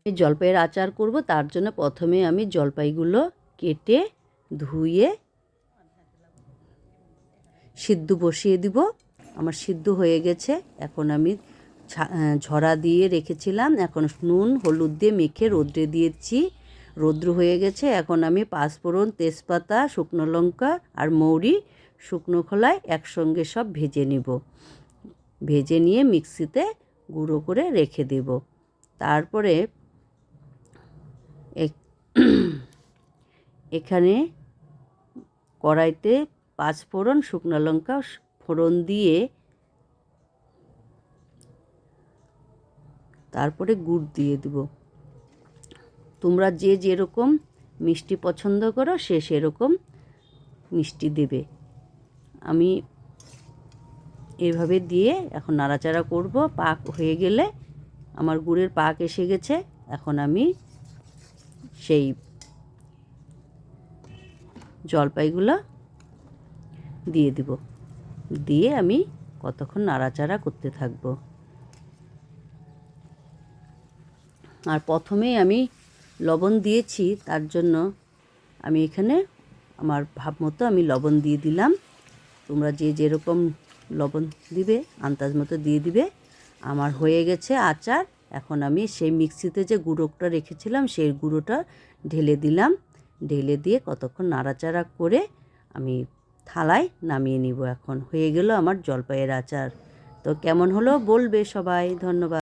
এই জলপাইয়ের আচার করব, তার জন্য প্রথমে আমি জলপাইগুলো কেটে ধুয়ে সিদ্ধ বসিয়ে দিব। আমার সিদ্ধ হয়ে গেছে। এখন আমি ঝরা দিয়ে রেখেছিলাম, এখন নুন হলুদ দিয়ে মেখে রোদ্রে দিয়েছি। রৌদ্র হয়ে গেছে। এখন আমি পাঁচফোড়ন, তেজপাতা, শুকনো লঙ্কা আর মৌরি শুকনো খোলায় একসঙ্গে সব ভেজে নিব। ভেজে নিয়ে মিক্সিতে গুঁড়ো করে রেখে দেব। তারপরে এখানে কড়াইতে পাঁচফোড়ন, শুকনো লঙ্কা ফোড়ন দিয়ে তারপরে গুড় দিয়ে দেব। তোমরা যে যেরকম মিষ্টি পছন্দ করো সে সেরকম মিষ্টি দেবে। আমি এভাবে দিয়ে এখন নাড়াচাড়া করব। পাক হয়ে গেলে, আমার গুড়ের পাক এসে গেছে, এখন আমি সেই জলপাইগুলো দিয়ে দিব। দিয়ে আমি কতক্ষণ নাড়াচাড়া করতে থাকবো। আর প্রথমেই আমি লবণ দিয়েছি, তার জন্য আমি এখানে আমার ভাব মতো আমি লবণ দিয়ে দিলাম। তোমরা যে যেরকম লবণ দিবে আন্দাজ মতো দিয়ে দিবে। আমার হয়ে গেছে আচার। এখন আমি সেই মিক্সিতে যে গুঁড়োটা রেখেছিলাম সেই গুঁড়োটা ঢেলে দিলাম। ঢেলে দিয়ে কতক্ষণ নাড়াচাড়া করে আমি থালায় নামিয়ে নিব। এখন হয়ে গেল আমার জলপাইয়ের আচার। তো কেমন হলো বলবে সবাই। ধন্যবাদ।